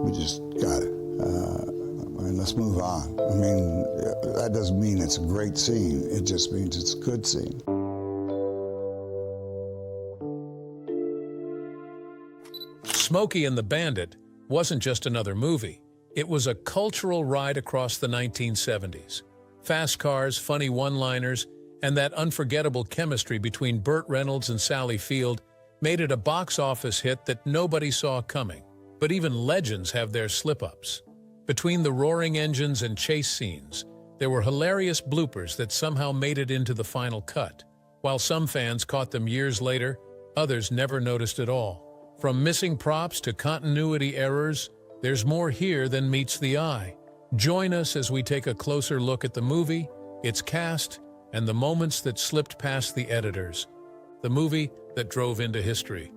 we just got it. And let's move on. I mean, that doesn't mean it's a great scene. It just means it's a good scene. Smokey and the Bandit wasn't just another movie. It was a cultural ride across the 1970s. Fast cars, funny one-liners, and that unforgettable chemistry between Burt Reynolds and Sally Field made it a box office hit that nobody saw coming. But even legends have their slip-ups. Between the roaring engines and chase scenes, there were hilarious bloopers that somehow made it into the final cut. While some fans caught them years later, others never noticed at all. From missing props to continuity errors, there's more here than meets the eye. Join us as we take a closer look at the movie, its cast, and the moments that slipped past the editors. The movie that drove into history.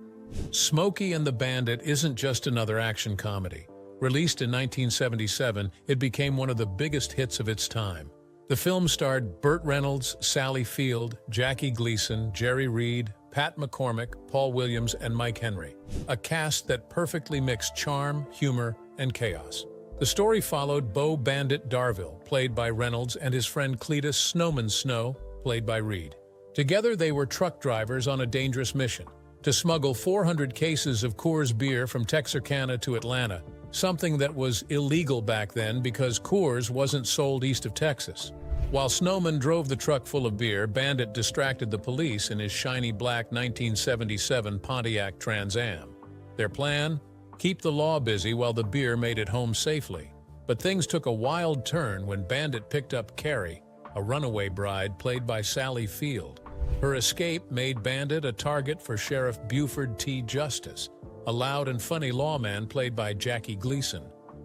Smokey and the Bandit isn't just another action comedy. Released in 1977, it became one of the biggest hits of its time. The film starred Burt Reynolds, Sally Field, Jackie Gleason, Jerry Reed, Pat McCormick, Paul Williams, and Mike Henry. A cast that perfectly mixed charm, humor, and chaos. The story followed Beau Bandit Darville, played by Reynolds, and his friend Cletus Snowman Snow, played by Reed. Together they were truck drivers on a dangerous mission to smuggle 400 cases of Coors beer from Texarkana to Atlanta, something that was illegal back then because Coors wasn't sold east of Texas. While Snowman drove the truck full of beer, Bandit distracted the police in his shiny black 1977 Pontiac Trans Am. Their plan? Keep the law busy while the beer made it home safely. But things took a wild turn when Bandit picked up Carrie, a runaway bride played by Sally Field. Her escape made Bandit a target for Sheriff Buford T. Justice, a loud and funny lawman played by Jackie Gleason.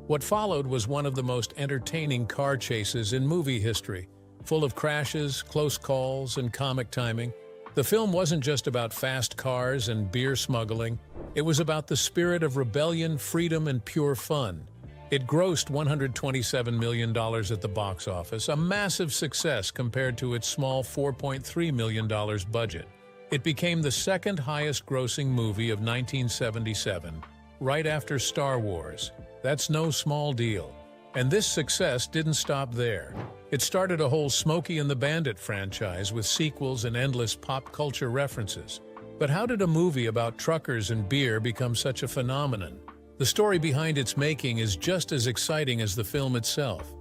What followed was one of the most entertaining car chases in movie history, full of crashes, close calls, and comic timing. The film wasn't just about fast cars and beer smuggling. It was about the spirit of rebellion, freedom, and pure fun. It grossed $127 million at the box office, a massive success compared to its small $4.3 million budget. It became the second highest grossing movie of 1977, right after Star Wars. That's no small deal. And this success didn't stop there. It started a whole Smokey and the Bandit franchise with sequels and endless pop culture references. But how did a movie about truckers and beer become such a phenomenon? The story behind its making is just as exciting as the film itself.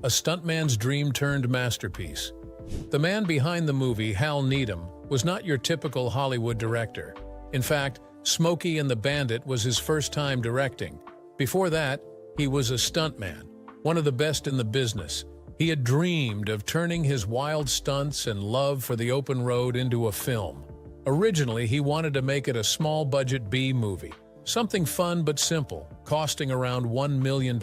A stuntman's dream turned masterpiece. The man behind the movie, Hal Needham, was not your typical Hollywood director. In fact, Smokey and the Bandit was his first time directing. Before that, he was a stuntman, one of the best in the business. He had dreamed of turning his wild stunts and love for the open road into a film. Originally, he wanted to make it a small-budget B movie, something fun but simple, costing around $1 million.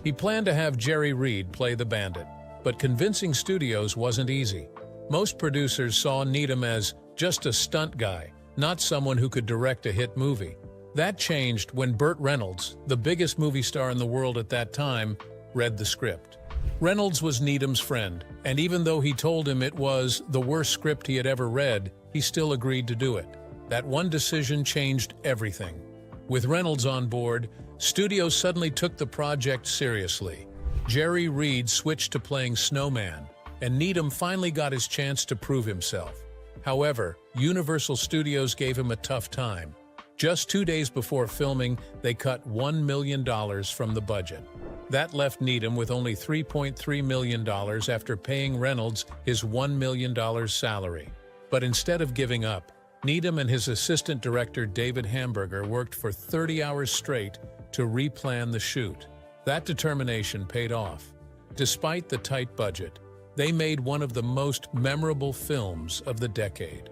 He planned to have Jerry Reed play the Bandit, but convincing studios wasn't easy. Most producers saw Needham as just a stunt guy, not someone who could direct a hit movie. That changed when Burt Reynolds, the biggest movie star in the world at that time, read the script. Reynolds was Needham's friend, and even though he told him it was the worst script he had ever read, he still agreed to do it. That one decision changed everything. With Reynolds on board, studios suddenly took the project seriously. Jerry Reed switched to playing Snowman, and Needham finally got his chance to prove himself. However, Universal Studios gave him a tough time. Just 2 days before filming, they cut $1 million from the budget. That left Needham with only $3.3 million after paying Reynolds his $1 million salary. But instead of giving up, Needham and his assistant director David Hamburger worked for 30 hours straight to replan the shoot. That determination paid off. Despite the tight budget, they made one of the most memorable films of the decade.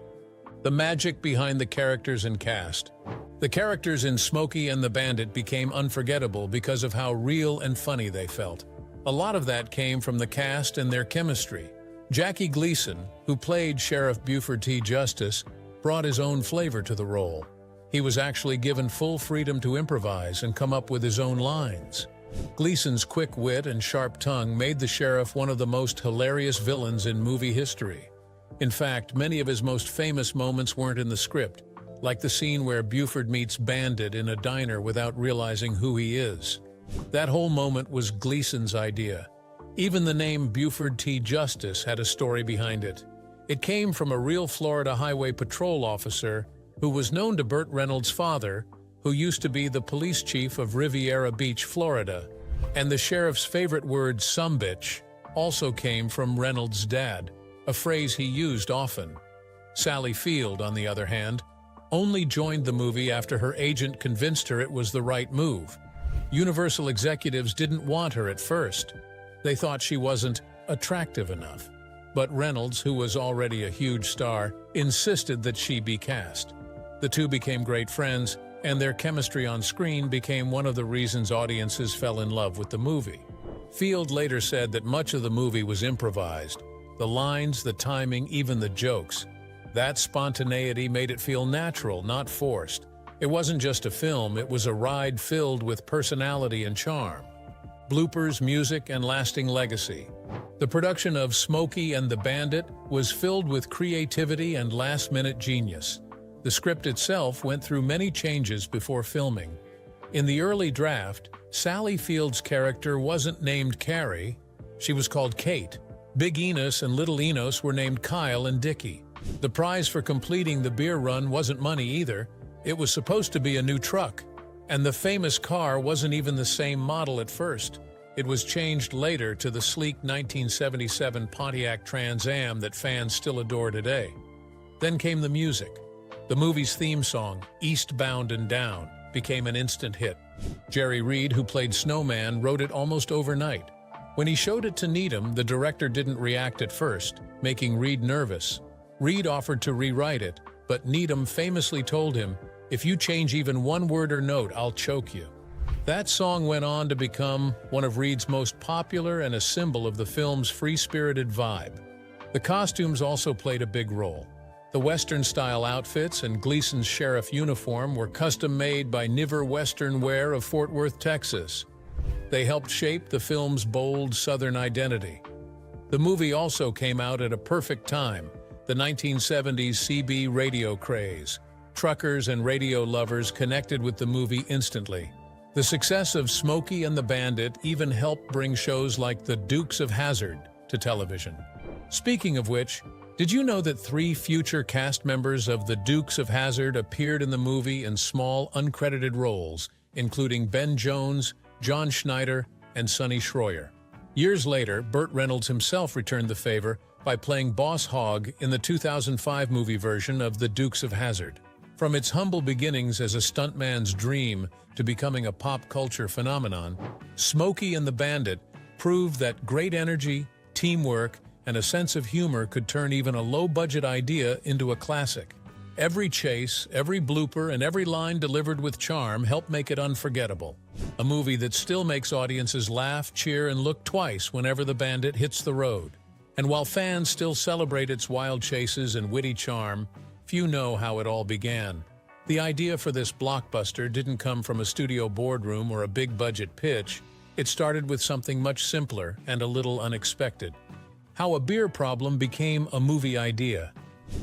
The magic behind the characters and cast. The characters in Smokey and the Bandit became unforgettable because of how real and funny they felt. A lot of that came from the cast and their chemistry. Jackie Gleason, who played Sheriff Buford T. Justice, brought his own flavor to the role. He was actually given full freedom to improvise and come up with his own lines. Gleason's quick wit and sharp tongue made the sheriff one of the most hilarious villains in movie history. In fact, many of his most famous moments weren't in the script. like the scene where Buford meets Bandit in a diner without realizing who he is. That whole moment was Gleason's idea. Even the name Buford T. Justice had a story behind it. It came from a real Florida Highway Patrol officer who was known to Burt Reynolds' father, who used to be the police chief of Riviera Beach, Florida. And the sheriff's favorite word, "sumbitch," also came from Reynolds' dad, a phrase he used often. Sally Field, on the other hand, only joined the movie after her agent convinced her it was the right move. Universal executives didn't want her at first. They thought she wasn't attractive enough. But Reynolds, who was already a huge star, insisted that she be cast. The two became great friends, and their chemistry on screen became one of the reasons audiences fell in love with the movie. Field later said that much of the movie was improvised. The lines, the timing, even the jokes. That spontaneity made it feel natural, not forced. It wasn't just a film, it was a ride filled with personality and charm. Bloopers, music, and lasting legacy. The production of Smokey and the Bandit was filled with creativity and last-minute genius. The script itself went through many changes before filming. In the early draft, Sally Field's character wasn't named Carrie, she was called Kate. Big Enos and Little Enos were named Kyle and Dickie. The prize for completing the beer run wasn't money either. It was supposed to be a new truck. And the famous car wasn't even the same model at first. It was changed later to the sleek 1977 Pontiac Trans Am that fans still adore today. Then came the music. The movie's theme song, "Eastbound and Down," became an instant hit. Jerry Reed, who played Snowman, wrote it almost overnight. When he showed it to Needham, the director didn't react at first, making Reed nervous. Reed offered to rewrite it, but Needham famously told him, "If you change even one word or note, I'll choke you." That song went on to become one of Reed's most popular and a symbol of the film's free-spirited vibe. The costumes also played a big role. The Western-style outfits and Gleason's sheriff uniform were custom-made by Niver Western Wear of Fort Worth, Texas. They helped shape the film's bold Southern identity. The movie also came out at a perfect time, the 1970s CB radio craze. Truckers and radio lovers connected with the movie instantly. The success of Smokey and the Bandit even helped bring shows like The Dukes of Hazzard to television. Speaking of which, did you know that 3 future cast members of The Dukes of Hazzard appeared in the movie in small, uncredited roles, including Ben Jones, John Schneider, and Sonny Schroyer? Years later, Burt Reynolds himself returned the favor by playing Boss Hogg in the 2005 movie version of The Dukes of Hazzard. From its humble beginnings as a stuntman's dream to becoming a pop culture phenomenon, Smokey and the Bandit proved that great energy, teamwork, and a sense of humor could turn even a low-budget idea into a classic. Every chase, every blooper, and every line delivered with charm helped make it unforgettable. A movie that still makes audiences laugh, cheer, and look twice whenever the Bandit hits the road. And while fans still celebrate its wild chases and witty charm, few know how it all began. The idea for this blockbuster didn't come from a studio boardroom or a big-budget pitch. It started with something much simpler and a little unexpected. How a beer problem became a movie idea.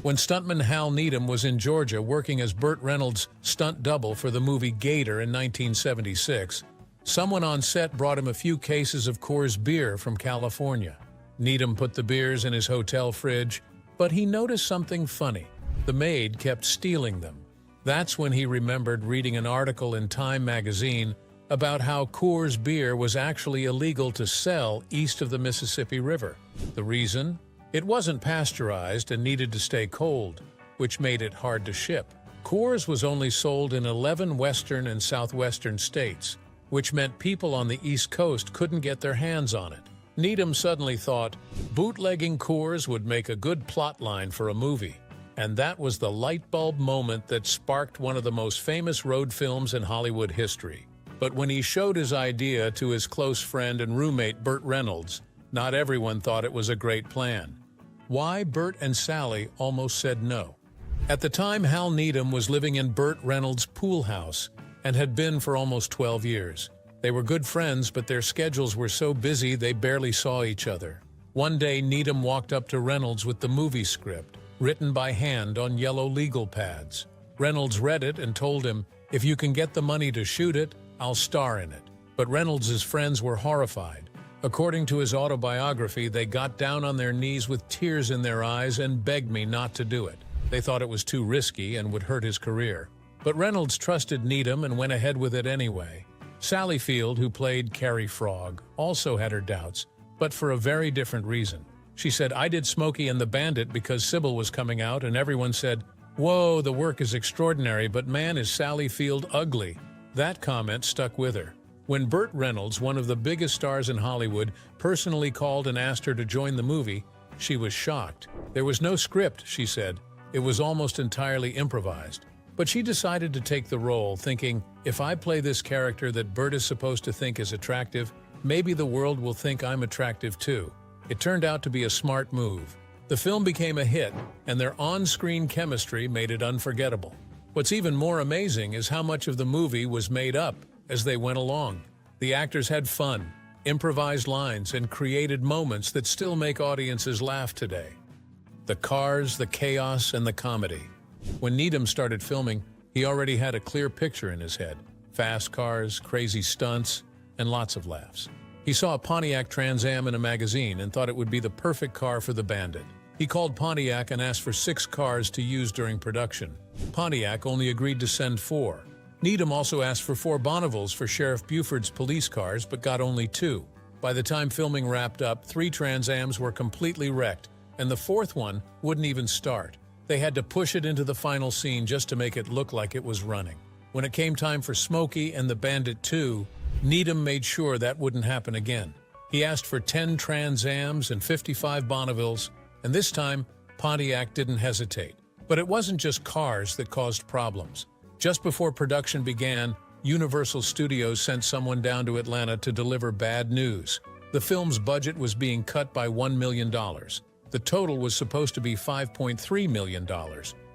When stuntman Hal Needham was in Georgia working as Burt Reynolds' stunt double for the movie Gator in 1976, someone on set brought him a few cases of Coors beer from California. Needham put the beers in his hotel fridge, but he noticed something funny. The maid kept stealing them. That's when he remembered reading an article in Time magazine about how Coors beer was actually illegal to sell east of the Mississippi River. The reason? It wasn't pasteurized and needed to stay cold, which made it hard to ship. Coors was only sold in 11 western and southwestern states, which meant people on the East Coast couldn't get their hands on it. Needham suddenly thought, bootlegging Coors would make a good plot line for a movie. And that was the light bulb moment that sparked one of the most famous road films in Hollywood history. But when he showed his idea to his close friend and roommate Burt Reynolds, not everyone thought it was a great plan. Why Burt and Sally almost said no. At the time, Hal Needham was living in Burt Reynolds' pool house and had been for almost 12 years. They were good friends, but their schedules were so busy they barely saw each other. One day, Needham walked up to Reynolds with the movie script, written by hand on yellow legal pads. Reynolds read it and told him, "If you can get the money to shoot it, I'll star in it." But Reynolds' friends were horrified. According to his autobiography, they got down on their knees with tears in their eyes and begged me not to do it. They thought it was too risky and would hurt his career. But Reynolds trusted Needham and went ahead with it anyway. Sally Field, who played Carrie Frog, also had her doubts, but for a very different reason. She said, "I did Smokey and the Bandit because Sybil was coming out, and everyone said, 'Whoa, the work is extraordinary, but man, is Sally Field ugly.'" That comment stuck with her. When Burt Reynolds, one of the biggest stars in Hollywood, personally called and asked her to join the movie, she was shocked. There was no script, she said. It was almost entirely improvised. But she decided to take the role, thinking, if I play this character that Burt is supposed to think is attractive, maybe the world will think I'm attractive too. It turned out to be a smart move. The film became a hit, and their on-screen chemistry made it unforgettable. What's even more amazing is how much of the movie was made up as they went along. The actors had fun, improvised lines, and created moments that still make audiences laugh today. The cars, the chaos, and the comedy. When Needham started filming, he already had a clear picture in his head. Fast cars, crazy stunts, and lots of laughs. He saw a Pontiac Trans Am in a magazine and thought it would be the perfect car for the Bandit. He called Pontiac and asked for 6 cars to use during production. Pontiac only agreed to send 4. Needham also asked for 4 Bonnevilles for Sheriff Buford's police cars, but got only 2. By the time filming wrapped up, 3 Trans Ams were completely wrecked, and the 4th one wouldn't even start. They had to push it into the final scene just to make it look like it was running. When it came time for Smokey and the Bandit 2, Needham made sure that wouldn't happen again. He asked for 10 Trans Ams and 55 Bonnevilles, and this time, Pontiac didn't hesitate. But it wasn't just cars that caused problems. Just before production began, Universal Studios sent someone down to Atlanta to deliver bad news. The film's budget was being cut by $1 million. The total was supposed to be $5.3 million,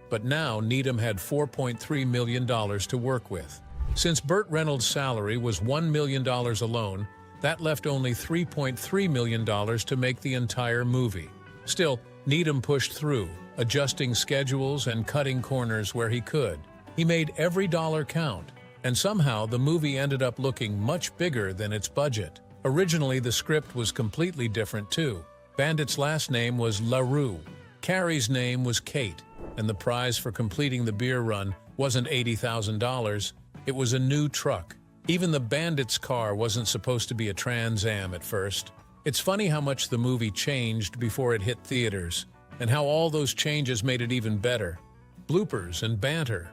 but now Needham had $4.3 million to work with. Since Burt Reynolds' salary was $1 million alone, that left only $3.3 million to make the entire movie. Still, Needham pushed through, adjusting schedules and cutting corners where he could. He made every dollar count, and somehow the movie ended up looking much bigger than its budget. Originally, the script was completely different too. Bandit's last name was LaRue. Carrie's name was Kate, and the prize for completing the beer run wasn't $80,000, it was a new truck. Even the Bandit's car wasn't supposed to be a Trans Am at first. It's funny how much the movie changed before it hit theaters, and how all those changes made it even better. Bloopers and banter.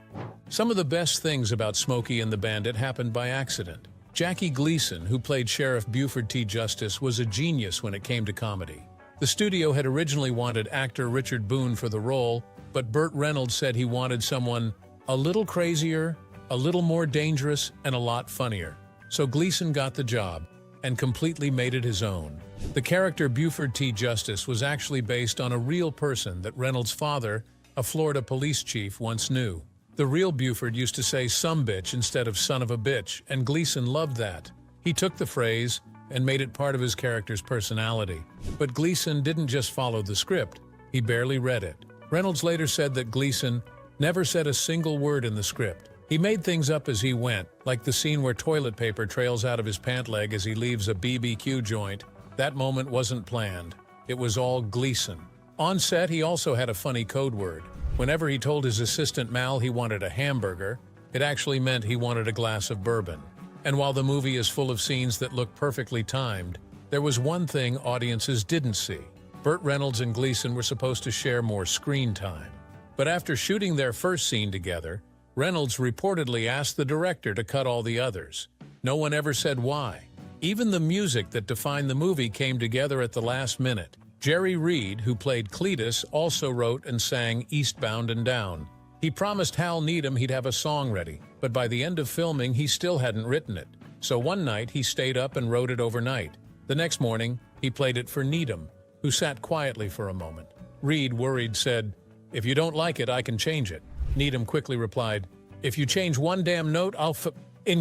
Some of the best things about Smokey and the Bandit happened by accident. Jackie Gleason, who played Sheriff Buford T. Justice, was a genius when it came to comedy. The studio had originally wanted actor Richard Boone for the role, but Burt Reynolds said he wanted someone a little crazier, a little more dangerous, and a lot funnier. So Gleason got the job and completely made it his own. The character Buford T. Justice was actually based on a real person that Reynolds' father, a Florida police chief, once knew. The real Buford used to say "sumbitch" instead of "son of a bitch," and Gleason loved that. He took the phrase and made it part of his character's personality. But Gleason didn't just follow the script, he barely read it. Reynolds later said that Gleason never said a single word in the script. He made things up as he went, like the scene where toilet paper trails out of his pant leg as he leaves a BBQ joint. That moment wasn't planned. It was all Gleason. On set, he also had a funny code word. Whenever he told his assistant Mal he wanted a hamburger, it actually meant he wanted a glass of bourbon. And while the movie is full of scenes that look perfectly timed, there was one thing audiences didn't see. Burt Reynolds and Gleason were supposed to share more screen time. But after shooting their first scene together, Reynolds reportedly asked the director to cut all the others. No one ever said why. Even the music that defined the movie came together at the last minute. Jerry Reed, who played Cletus, also wrote and sang Eastbound and Down. He promised Hal Needham he'd have a song ready, but by the end of filming, he still hadn't written it. So one night, he stayed up and wrote it overnight. The next morning, he played it for Needham, who sat quietly for a moment. Reed, worried, said, "If you don't like it, I can change it." Needham quickly replied, "If you change one damn note, I'll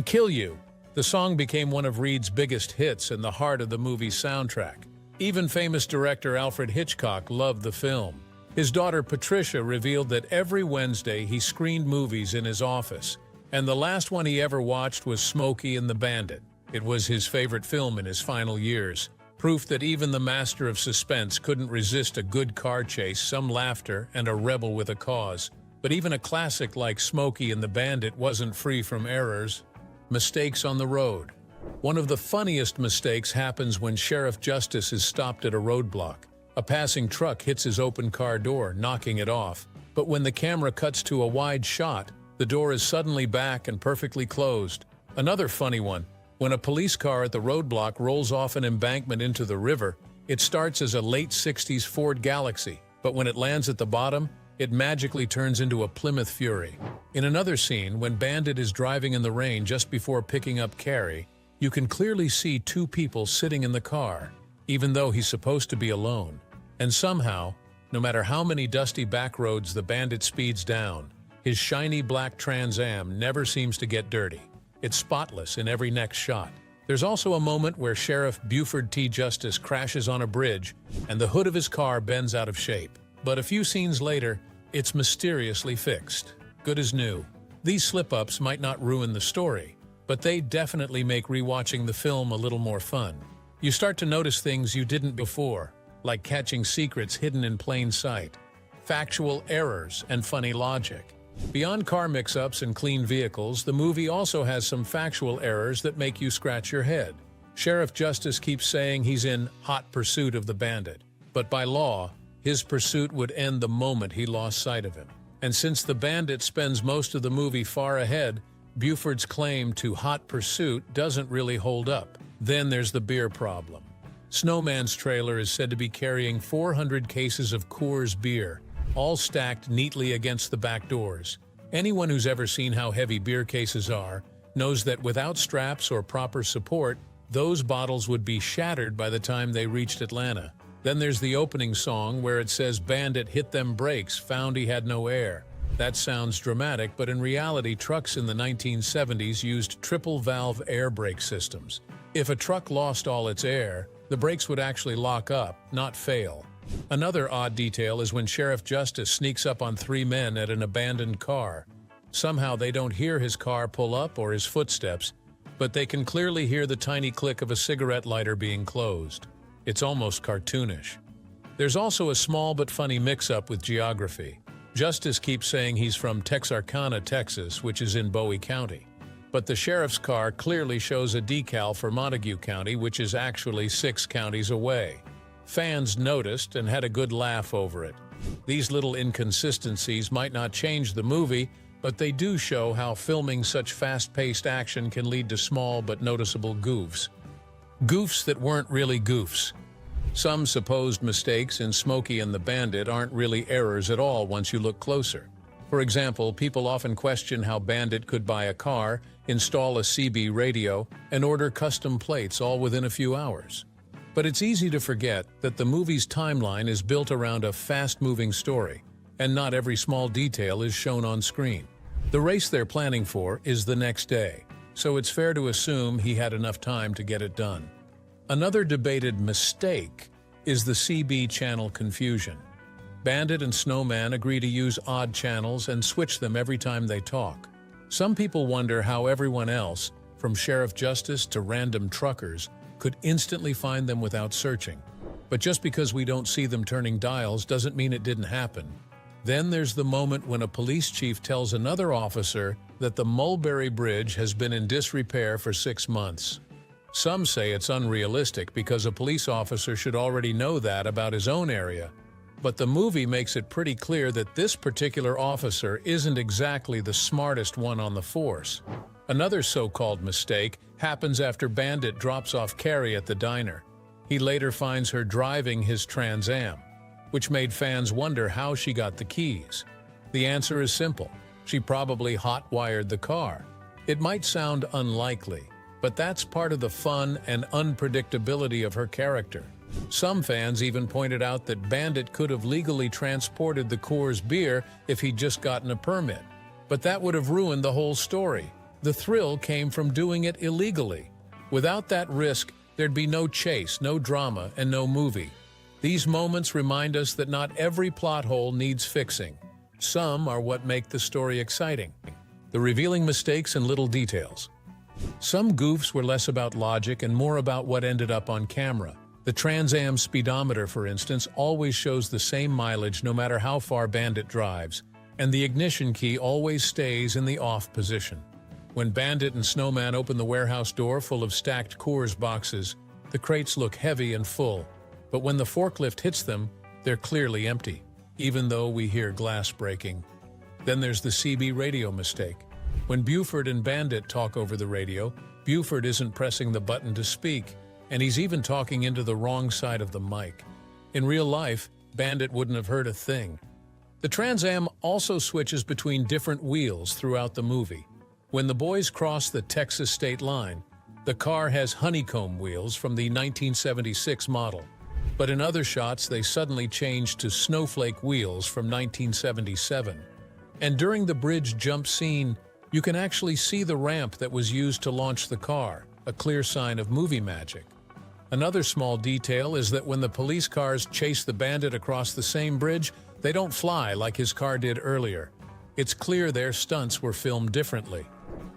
kill you." The song became one of Reed's biggest hits and the heart of the movie's soundtrack. Even famous director Alfred Hitchcock loved the film. His daughter Patricia revealed that every Wednesday he screened movies in his office, and the last one he ever watched was Smokey and the Bandit. It was his favorite film in his final years, proof that even the master of suspense couldn't resist a good car chase, some laughter, and a rebel with a cause. But even a classic like Smokey and the Bandit wasn't free from errors. Mistakes on the road. One of the funniest mistakes happens when Sheriff Justice is stopped at a roadblock. A passing truck hits his open car door, knocking it off. But when the camera cuts to a wide shot, the door is suddenly back and perfectly closed. Another funny one. When a police car at the roadblock rolls off an embankment into the river, it starts as a late 60s Ford Galaxy, but when it lands at the bottom, it magically turns into a Plymouth Fury. In another scene, when Bandit is driving in the rain just before picking up Carrie, you can clearly see two people sitting in the car, even though he's supposed to be alone. And somehow, no matter how many dusty back roads the Bandit speeds down, his shiny black Trans Am never seems to get dirty. It's spotless in every next shot. There's also a moment where Sheriff Buford T. Justice crashes on a bridge and the hood of his car bends out of shape. But a few scenes later, it's mysteriously fixed. Good as new. These slip-ups might not ruin the story, but they definitely make rewatching the film a little more fun. You start to notice things you didn't before, like catching secrets hidden in plain sight, factual errors, and funny logic. Beyond car mix-ups and clean vehicles, the movie also has some factual errors that make you scratch your head. Sheriff Justice keeps saying he's in hot pursuit of the Bandit, but by law, his pursuit would end the moment he lost sight of him. And since the Bandit spends most of the movie far ahead, Buford's claim to hot pursuit doesn't really hold up. Then there's the beer problem. Snowman's trailer is said to be carrying 400 cases of Coors beer, all stacked neatly against the back doors. Anyone who's ever seen how heavy beer cases are knows that without straps or proper support, those bottles would be shattered by the time they reached Atlanta. Then there's the opening song where it says Bandit hit them brakes, found he had no air. That sounds dramatic, but in reality, trucks in the 1970s used triple-valve air brake systems. If a truck lost all its air, the brakes would actually lock up, not fail. Another odd detail is when Sheriff Justice sneaks up on three men at an abandoned car. Somehow they don't hear his car pull up or his footsteps, but they can clearly hear the tiny click of a cigarette lighter being closed. It's almost cartoonish. There's also a small but funny mix-up with geography. Justice keeps saying he's from Texarkana, Texas, which is in Bowie County. But the sheriff's car clearly shows a decal for Montague County, which is actually 6 counties away. Fans noticed and had a good laugh over it. These little inconsistencies might not change the movie, but they do show how filming such fast-paced action can lead to small but noticeable goofs. Goofs that weren't really goofs. Some supposed mistakes in Smokey and the Bandit aren't really errors at all once you look closer. For example, people often question how Bandit could buy a car, install a CB radio, and order custom plates all within a few hours. But it's easy to forget that the movie's timeline is built around a fast-moving story, and not every small detail is shown on screen. The race they're planning for is the next day, so it's fair to assume he had enough time to get it done. Another debated mistake is the CB channel confusion. Bandit and Snowman agree to use odd channels and switch them every time they talk. Some people wonder how everyone else, from Sheriff Justice to random truckers, could instantly find them without searching. But just because we don't see them turning dials doesn't mean it didn't happen. Then there's the moment when a police chief tells another officer that the Mulberry Bridge has been in disrepair for 6 months. Some say it's unrealistic because a police officer should already know that about his own area. But the movie makes it pretty clear that this particular officer isn't exactly the smartest one on the force. Another so-called mistake happens after Bandit drops off Carrie at the diner. He later finds her driving his Trans Am, which made fans wonder how she got the keys. The answer is simple. She probably hot-wired the car. It might sound unlikely, but that's part of the fun and unpredictability of her character. Some fans even pointed out that Bandit could have legally transported the Coors beer if he'd just gotten a permit. But that would have ruined the whole story. The thrill came from doing it illegally. Without that risk, there'd be no chase, no drama, and no movie. These moments remind us that not every plot hole needs fixing. Some are what make the story exciting. The revealing mistakes and little details. Some goofs were less about logic and more about what ended up on camera. The Trans Am speedometer, for instance, always shows the same mileage no matter how far Bandit drives, and the ignition key always stays in the off position. When Bandit and Snowman open the warehouse door full of stacked Coors boxes, the crates look heavy and full, but when the forklift hits them, they're clearly empty, even though we hear glass breaking. Then there's the CB radio mistake. When Buford and Bandit talk over the radio, Buford isn't pressing the button to speak, and he's even talking into the wrong side of the mic. In real life, Bandit wouldn't have heard a thing. The Trans Am also switches between different wheels throughout the movie. When the boys cross the Texas state line, the car has honeycomb wheels from the 1976 model. But in other shots, they suddenly change to snowflake wheels from 1977. And during the bridge jump scene, you can actually see the ramp that was used to launch the car, a clear sign of movie magic. Another small detail is that when the police cars chase the Bandit across the same bridge, they don't fly like his car did earlier. It's clear their stunts were filmed differently.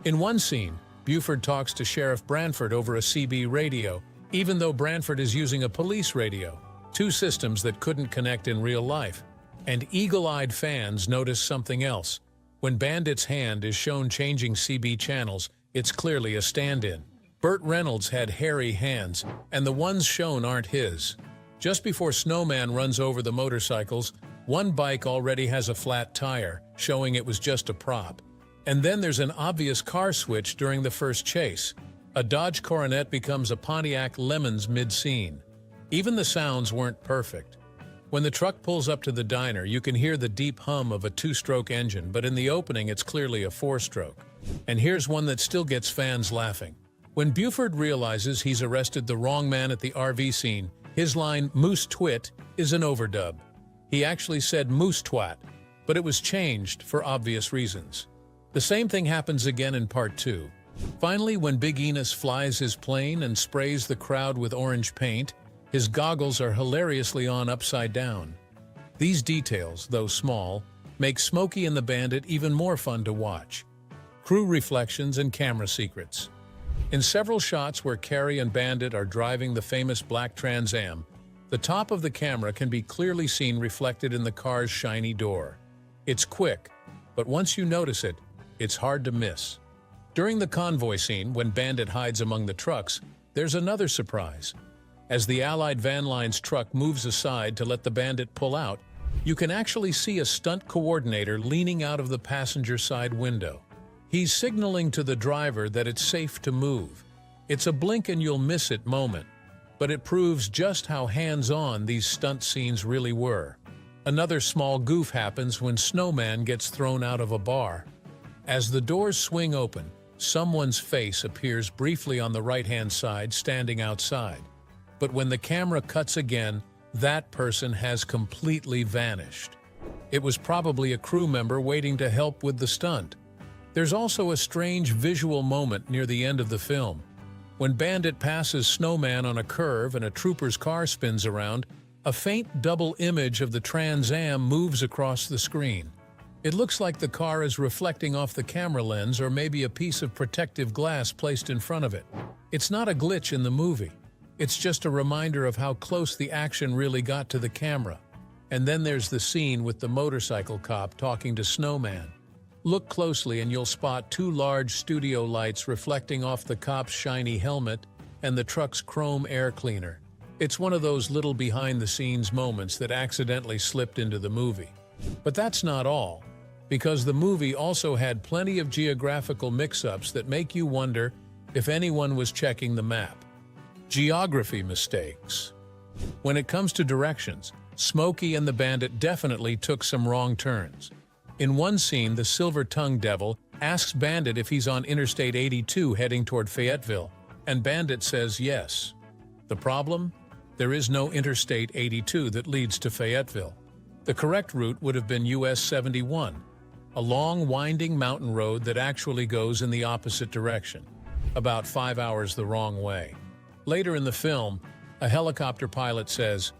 In one scene, Buford talks to Sheriff Branford over a CB radio, even though Branford is using a police radio, two systems that couldn't connect in real life. And eagle-eyed fans notice something else. When Bandit's hand is shown changing CB channels, it's clearly a stand-in. Burt Reynolds had hairy hands, and the ones shown aren't his. Just before Snowman runs over the motorcycles, one bike already has a flat tire, showing it was just a prop. And then there's an obvious car switch during the first chase. A Dodge Coronet becomes a Pontiac Lemons mid-scene. Even the sounds weren't perfect. When the truck pulls up to the diner, you can hear the deep hum of a two-stroke engine, but in the opening it's clearly a four-stroke. And here's one that still gets fans laughing. When Buford realizes he's arrested the wrong man at the RV scene, his line, "Moose Twit," is an overdub. He actually said "Moose Twat," but it was changed for obvious reasons. The same thing happens again in Part 2. Finally, when Big Enos flies his plane and sprays the crowd with orange paint, his goggles are hilariously on upside down. These details, though small, make Smokey and the Bandit even more fun to watch. Crew reflections and camera secrets. In several shots where Carrie and Bandit are driving the famous black Trans Am, the top of the camera can be clearly seen reflected in the car's shiny door. It's quick, but once you notice it, it's hard to miss. During the convoy scene, when Bandit hides among the trucks, there's another surprise. As the Allied van line's truck moves aside to let the Bandit pull out, you can actually see a stunt coordinator leaning out of the passenger side window. He's signaling to the driver that it's safe to move. It's a blink-and-you'll-miss-it moment, but it proves just how hands-on these stunt scenes really were. Another small goof happens when Snowman gets thrown out of a bar. As the doors swing open, someone's face appears briefly on the right-hand side, standing outside. But when the camera cuts again, that person has completely vanished. It was probably a crew member waiting to help with the stunt. There's also a strange visual moment near the end of the film. When Bandit passes Snowman on a curve and a trooper's car spins around, a faint double image of the Trans Am moves across the screen. It looks like the car is reflecting off the camera lens or maybe a piece of protective glass placed in front of it. It's not a glitch in the movie. It's just a reminder of how close the action really got to the camera. And then there's the scene with the motorcycle cop talking to Snowman. Look closely and you'll spot two large studio lights reflecting off the cop's shiny helmet and the truck's chrome air cleaner. It's one of those little behind-the-scenes moments that accidentally slipped into the movie. But that's not all, because the movie also had plenty of geographical mix-ups that make you wonder if anyone was checking the map. Geography mistakes. When it comes to directions, Smokey and the Bandit definitely took some wrong turns. In one scene, the Silver-Tongued Devil asks Bandit if he's on Interstate 82 heading toward Fayetteville, and Bandit says yes. The problem? There is no Interstate 82 that leads to Fayetteville. The correct route would have been US 71, a long, winding mountain road that actually goes in the opposite direction, about 5 hours the wrong way. Later in the film, a helicopter pilot says,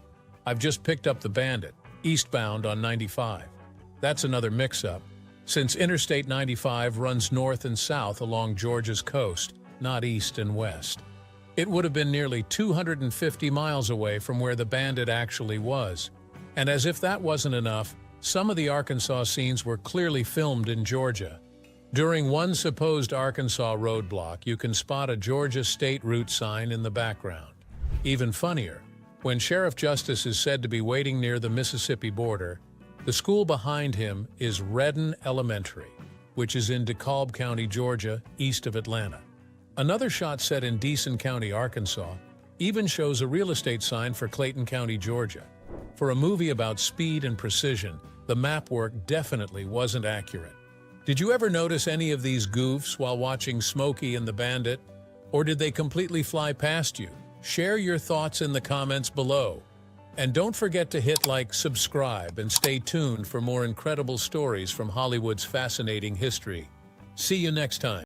I've just picked up the Bandit, eastbound on 95. That's another mix-up, since Interstate 95 runs north and south along Georgia's coast, not east and west. It would have been nearly 250 miles away from where the Bandit actually was. And as if that wasn't enough, some of the Arkansas scenes were clearly filmed in Georgia. During one supposed Arkansas roadblock, you can spot a Georgia state route sign in the background. Even funnier, when Sheriff Justice is said to be waiting near the Mississippi border, the school behind him is Redden Elementary, which is in DeKalb County, Georgia, east of Atlanta. Another shot set in Deason County, Arkansas, even shows a real estate sign for Clayton County, Georgia. For a movie about speed and precision, the map work definitely wasn't accurate. Did you ever notice any of these goofs while watching Smokey and the Bandit? Or did they completely fly past you? Share your thoughts in the comments below. And don't forget to hit like, subscribe, and stay tuned for more incredible stories from Hollywood's fascinating history. See you next time.